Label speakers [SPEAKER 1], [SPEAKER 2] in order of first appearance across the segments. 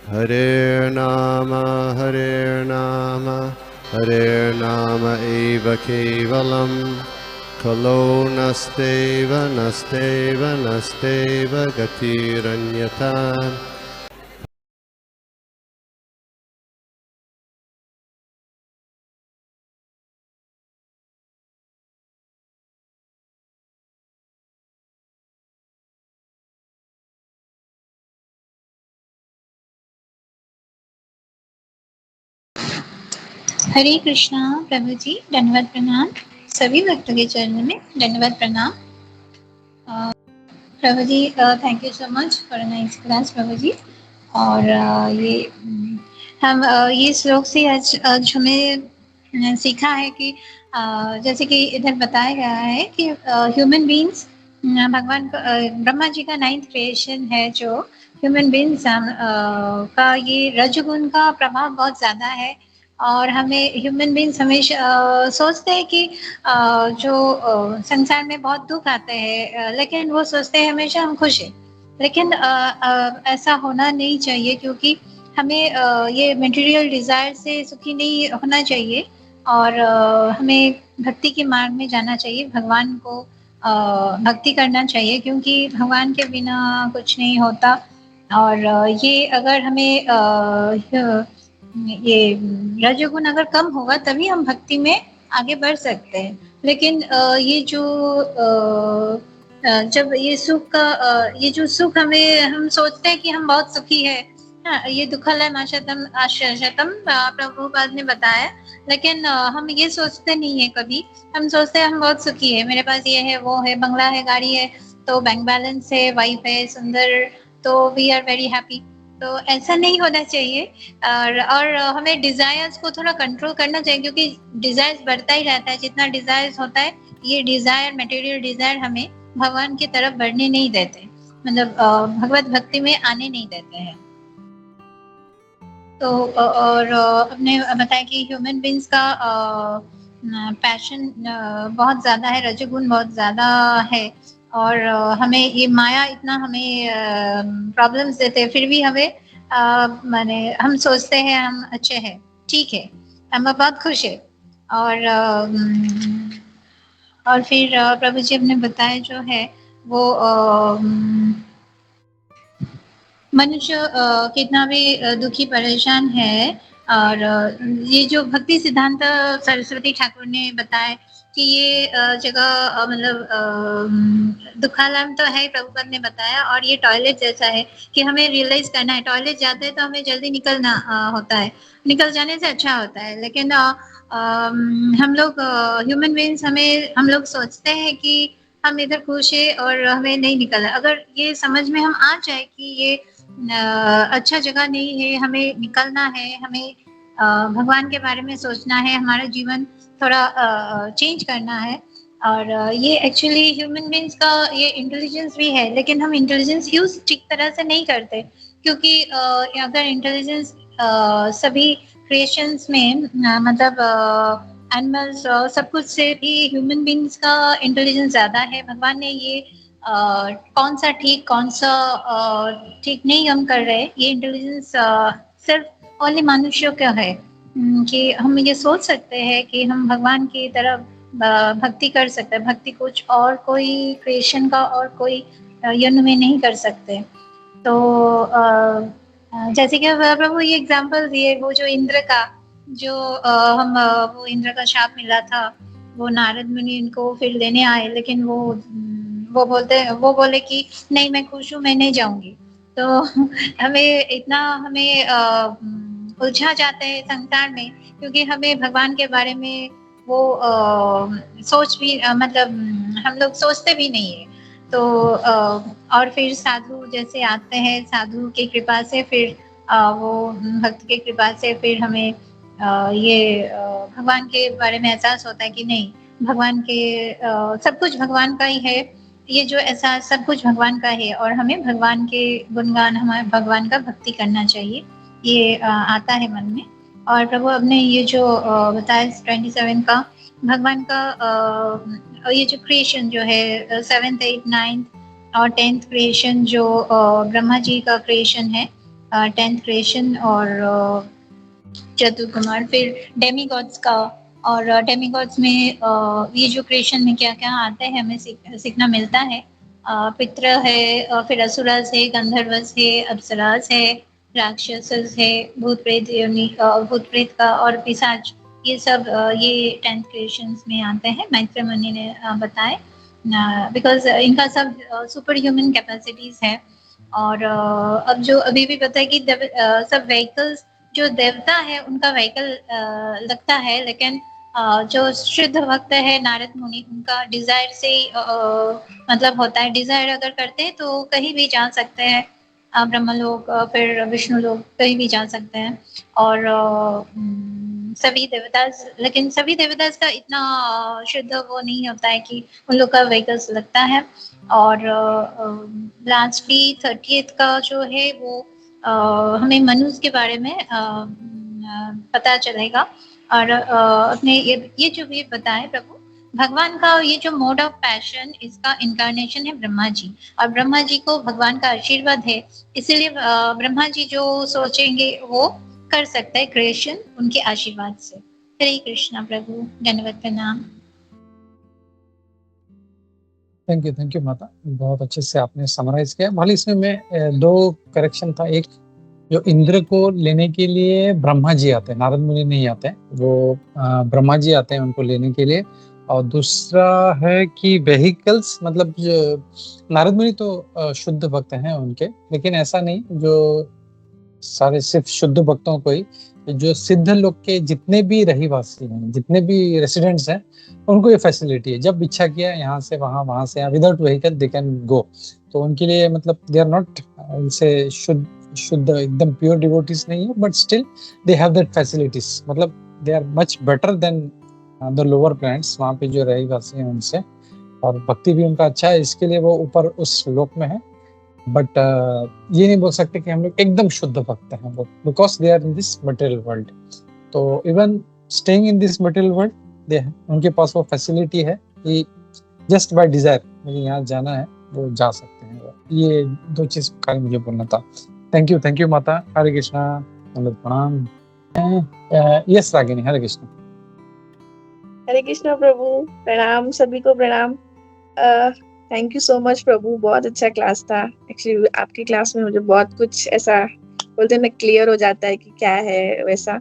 [SPEAKER 1] Hare Nama eva kevalam kalo nasteva nasteva nasteva gatiranyata.
[SPEAKER 2] हरे कृष्णा प्रभु जी, धन्यवाद प्रणाम। सभी भक्तों के चरणों में धन्यवाद प्रणाम। प्रभु जी, thank you so much for nice class प्रभु जी। और हम ये श्लोक से आज हमें सीखा है कि जैसे कि इधर बताया गया है कि ह्यूमन बीइंग्स भगवान ब्रह्मा जी का 9th क्रिएशन है। जो ह्यूमन बीइंग्स का ये रजगुण का प्रभाव बहुत ज़्यादा है। और हमें ह्यूमन बीइंग्स हमेशा सोचते हैं कि जो संसार में बहुत दुख आते हैं, लेकिन वो सोचते हैं हमेशा हम खुश हैं। लेकिन ऐसा होना नहीं चाहिए, क्योंकि हमें ये मटेरियल डिज़ायर से सुखी नहीं होना चाहिए। और हमें भक्ति के मार्ग में जाना चाहिए, भगवान को भक्ति करना चाहिए, क्योंकि भगवान के बिना कुछ नहीं होता। और ये अगर हमें ये रजोगुण अगर कम होगा तभी हम भक्ति में आगे बढ़ सकते हैं। लेकिन ये जो जब ये सुख का ये जो सुख हमें हम सोचते हैं कि हम बहुत सुखी है। हाँ, ये दुखलय माशतम आश्चर्यतम प्रभुपाद ने बताया। लेकिन हम ये सोचते नहीं है कभी। हम सोचते हैं हम बहुत सुखी है, मेरे पास ये है, वो है, बंगला है, गाड़ी है, तो बैंक बैलेंस है, वाइफ है सुंदर, तो वी आर वेरी हैप्पी। तो ऐसा नहीं होना चाहिए। और हमें डिजायर्स को थोड़ा कंट्रोल करना चाहिए, क्योंकि डिजायर्स बढ़ता ही रहता है। जितना डिजायर्स होता है, ये डिजायर, मटेरियल डिजायर हमें भगवान की तरफ बढ़ने नहीं देते, मतलब भगवत भक्ति में आने नहीं देते हैं। तो और आपने बताया कि ह्यूमन बीइंग्स का पैशन बहुत ज़्यादा है, रजोगुण बहुत ज़्यादा है। और हमें ये माया इतना हमें प्रॉब्लम्स देते हैं, फिर भी हमें माने हम सोचते हैं हम अच्छे हैं, ठीक है, हम बहुत खुश है। और फिर प्रभु जी ने बताया जो है वो मनुष्य कितना भी दुखी परेशान है। और ये जो भक्ति सिद्धांत सरस्वती ठाकुर ने बताया कि ये जगह मतलब दुखालय तो है, प्रभुपद ने बताया। और ये टॉयलेट जैसा है कि हमें रियलाइज करना है, टॉयलेट जाते हैं तो हमें जल्दी निकलना होता है, निकल जाने से अच्छा होता है। लेकिन हम लोग ह्यूमन बीइंग्स हम लोग सोचते हैं कि हम इधर खुश है और हमें नहीं निकलना। अगर ये समझ में हम आ जाए कि ये अच्छा जगह नहीं है, हमें निकलना है, हमें भगवान के बारे में सोचना है, हमारा जीवन थोड़ा चेंज करना है। और ये एक्चुअली ह्यूमन बीइंग्स का ये इंटेलिजेंस भी है, लेकिन हम इंटेलिजेंस यूज ठीक तरह से नहीं करते। क्योंकि अगर इंटेलिजेंस सभी क्रिएशंस में मतलब एनिमल्स सब कुछ से भी ह्यूमन बीइंग्स का इंटेलिजेंस ज़्यादा है। भगवान ने ये कौन सा ठीक, कौन सा ठीक नहीं हम कर रहे, ये इंटेलिजेंस सिर्फ ओनली मनुष्यों का है। कि हम ये सोच सकते हैं कि हम भगवान की तरफ भक्ति कर सकते हैं। भक्ति कुछ और कोई क्रिएशन का और कोई यन में नहीं कर सकते। तो जैसे कि प्रभु ये एग्जांपल दिए, वो जो इंद्र का जो वो इंद्र का शाप मिला था, वो नारद मुनि इनको फिर लेने आए, लेकिन वो बोले कि नहीं, मैं खुश हूँ, मैं नहीं जाऊंगी। तो हमें इतना उलझा जाते हैं संसार में, क्योंकि हमें भगवान के बारे में वो सोच भी मतलब हम लोग सोचते भी नहीं है। तो और फिर साधु जैसे आते हैं, साधु की कृपा से फिर वो भक्त की कृपा से फिर हमें ये भगवान के बारे में एहसास होता है कि नहीं, भगवान के सब कुछ भगवान का ही है। ये जो ऐसा सब कुछ भगवान का है, और हमें भगवान के गुणगान, हमारे भगवान का भक्ति करना चाहिए, ये आता है मन में। और प्रभु आपने ये जो बताया 27 का भगवान का ये जो क्रिएशन जो है 7th 8th 9th और 10th क्रिएशन जो ब्रह्मा जी का क्रिएशन है, टेंथ क्रिएशन और चतुर्कुमार, फिर डेमीगॉड्स का। और डेमीगॉड्स में ये जो क्रिएशन में क्या क्या आता है हमें सीखना मिलता है। पितृ है, फिर असुरास है, गंधर्वस है, अप्सरास है, राक्षसस है, भूत प्रेत योनि, भूत प्रेत का और पिशाच, ये सब ये 10th क्रिएशंस में आते हैं, मैत्रेय मुनि ने बताए। बिकॉज इनका सब सुपर ह्यूमन कैपेसिटीज है। और अब जो अभी भी पता है कि सब व्हीकल्स जो देवता है उनका व्हीकल लगता है, लेकिन जो शुद्ध भक्त है नारद मुनि, उनका डिजायर से मतलब होता है। डिजायर अगर करते हैं तो कहीं भी जा सकते हैं, ब्रह्मलोक, फिर विष्णु लोक, कहीं भी जा सकते हैं। और सभी देवता, लेकिन सभी देवता का इतना शुद्ध वो नहीं होता है कि उन लोग का व्हीकल्स लगता है। और लास्टली 30th का जो है वो हमें मनुष्य के बारे में पता चलेगा। और अपने ये जो भी बताए प्रभु, भगवान का ये जो मोड ऑफ पैशन, इसका इनकारनेशन है ब्रह्मा जी। और ब्रह्मा जी को भगवान का आशीर्वाद है, इसीलिए ब्रह्मा जी जो सोचेंगे वो कर सकते हैं क्रिएशन उनके आशीर्वाद से। हरे कृष्णा प्रभु, धन्यवाद प्रणाम।
[SPEAKER 3] थैंक यू माता, बहुत अच्छे से आपने समराइज किया। भले इसमें मैं दो करेक्शन था। एक, जो इंद्र को लेने के लिए ब्रह्मा जी आते हैं, नारद मुनि नहीं आते हैं, वो ब्रह्मा जी आते हैं उनको लेने के लिए। और दूसरा है कि व्हीकल्स, मतलब जो नारद मुनि तो शुद्ध भक्त हैं उनके, लेकिन ऐसा नहीं जो सारे सिर्फ शुद्ध भक्तों को ही, जो सिद्ध लोग के जितने भी रहीवासी हैं, जितने भी रेसिडेंट्स हैं, उनको ये फैसिलिटी है। जब इच्छा किया यहाँ से वहां, वहां से यहाँ, without vehicle they can go. तो उनके लिए मतलब दे आर नॉट उनसे शुद्ध एकदम प्योर डिवोटीज नहीं है, but still they have that facilities. मतलब they are much better than the lower planets, वहाँ पे जो रहीवासी हैं उनसे। और भक्ति भी उनका अच्छा है, इसके लिए वो ऊपर उस लोक में है। बट ये नहीं बोल सकते कि हम लोग एकदम शुद्ध भक्त हैं वो, because they are in this material world. तो even staying in this material world, उनके पास वो फैसिलिटी है कि जस्ट बाय डिजायर मुझे यहाँ जाना है, वो जा सकते हैं। ये दो चीज का मुझे बोलना था। थैंक यू माता। हरे कृष्णा, प्रणाम। यस रागिनी, हरे कृष्णा।
[SPEAKER 4] हरे कृष्णा प्रभु, प्रणाम सभी को, प्रणाम। थैंक यू सो मच प्रभु, बहुत अच्छा क्लास था। एक्चुअली आपकी क्लास में मुझे बहुत कुछ ऐसा बोलते हैं ना, क्लियर हो जाता है कि क्या है वैसा।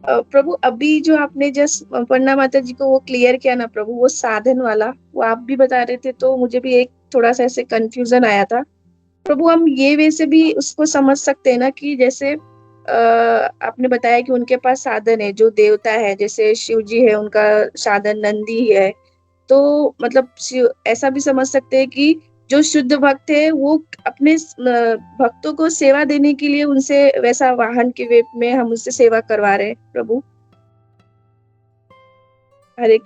[SPEAKER 4] प्रभु अभी जो आपने जस्ट पन्ना माता जी को वो क्लियर किया ना प्रभु, वो साधन वाला, वो आप भी बता रहे थे, तो मुझे भी एक थोड़ा सा ऐसे कंफ्यूजन आया था प्रभु। हम ये वैसे भी उसको समझ सकते हैं ना कि जैसे आपने बताया कि उनके पास साधन है, जो देवता है, जैसे शिव जी है, उनका साधन नंदी है। तो मतलब ऐसा भी समझ सकते हैं कि जो शुद्ध भक्त है वो अपने भक्तों को सेवा देने के लिए उनसे वैसा वाहन के वेप में हम उससे सेवा करवा रहे हैं प्रभु। हरे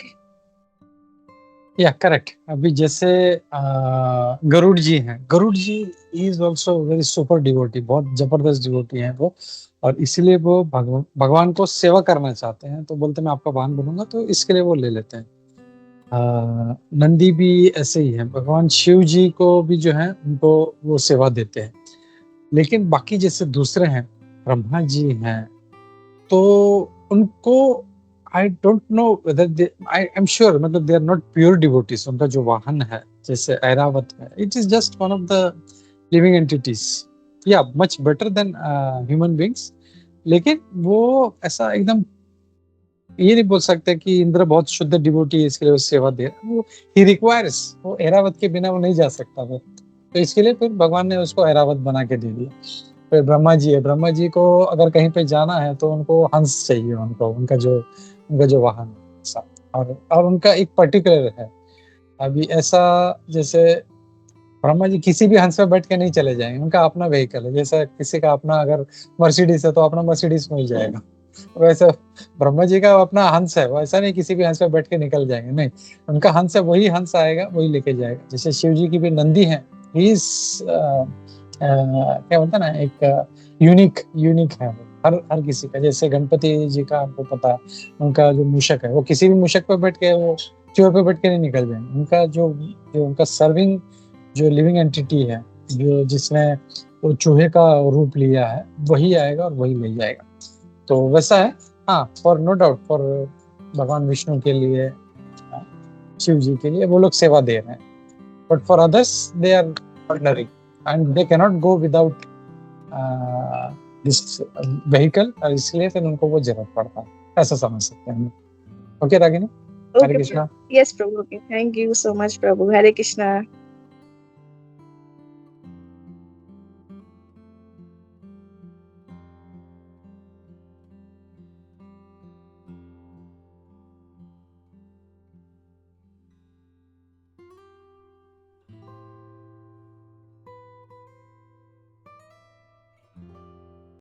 [SPEAKER 3] या करेक्ट। अभी जैसे गरुड़ जी हैं, Garuda ji is also very super devotee, बहुत जबरदस्त डिवोटी हैं वो। और इसीलिए वो भगवान को सेवा करना चाहते हैं, तो बोलते मैं आपका वाहन बनूंगा, तो इसके लिए वो ले लेते हैं। नंदी भी ऐसे ही है, भगवान शिव जी को भी जो है उनको वो सेवा देते हैं। लेकिन बाकी जैसे दूसरे हैं, ब्रह्मा जी हैं, तो उनको I don't know whether I am sure, मतलब they are not pure devotees. उनका जो वाहन है जैसे ऐरावत है, it is just one of the living entities, या much better than human beings. लेकिन वो ऐसा एकदम ये नहीं बोल सकते कि इंद्र बहुत शुद्ध डिवोटी है इसके लिए वो सेवा दे, वो ही रिक्वायर्स, वो ऐरावत के बिना वो नहीं जा सकता वो। तो इसके लिए फिर भगवान ने उसको ऐरावत बना के दे दिया। फिर ब्रह्मा जी है, ब्रह्मा जी को अगर कहीं पे जाना है तो उनको हंस चाहिए, उनको उनका जो वाहन और उनका एक पर्टिकुलर है। अभी ऐसा जैसे ब्रह्मा जी किसी भी हंस पे बैठ के नहीं चले जाएंगे, उनका अपना व्हीकल है। जैसा किसी का अपना अगर मर्सिडीज है तो अपना मर्सिडीज मिल जाएगा, वैसे ब्रह्मा जी का अपना हंस है, वो ऐसा नहीं किसी भी हंस पे बैठ के निकल जाएंगे, नहीं, उनका हंस है, वही हंस आएगा वही लेके जाएगा। जैसे शिव जी की भी नंदी है, क्या बोलते हैं ना, एक यूनिक है हर किसी का। जैसे गणपति जी का आपको पता है, उनका जो मूषक है, वो किसी भी मूषक पे बैठ के, वो चोर पे बैठ के नहीं निकल जाएंगे। उनका जो उनका सर्विंग जो लिविंग एंटिटी है, जो जिसमें वो चूहे का रूप लिया है, वही आएगा और वही ले जाएगा। तो वैसा है। हाँ, फॉर नो डाउट, फॉर भगवान विष्णु के लिए, शिव जी के लिए वो लोग सेवा दे रहे हैं, but for others they are ordinary and they can not go without this vehicle, और इसलिए फिर उनको वो जरूरत पड़ता है, ऐसा समझ सकते हैं हम। Okay Ragini, Hare
[SPEAKER 4] Okay,
[SPEAKER 3] Krishna.
[SPEAKER 4] yes, Prabhu. Okay, thank you so much, Prabhu. Hare Krishna.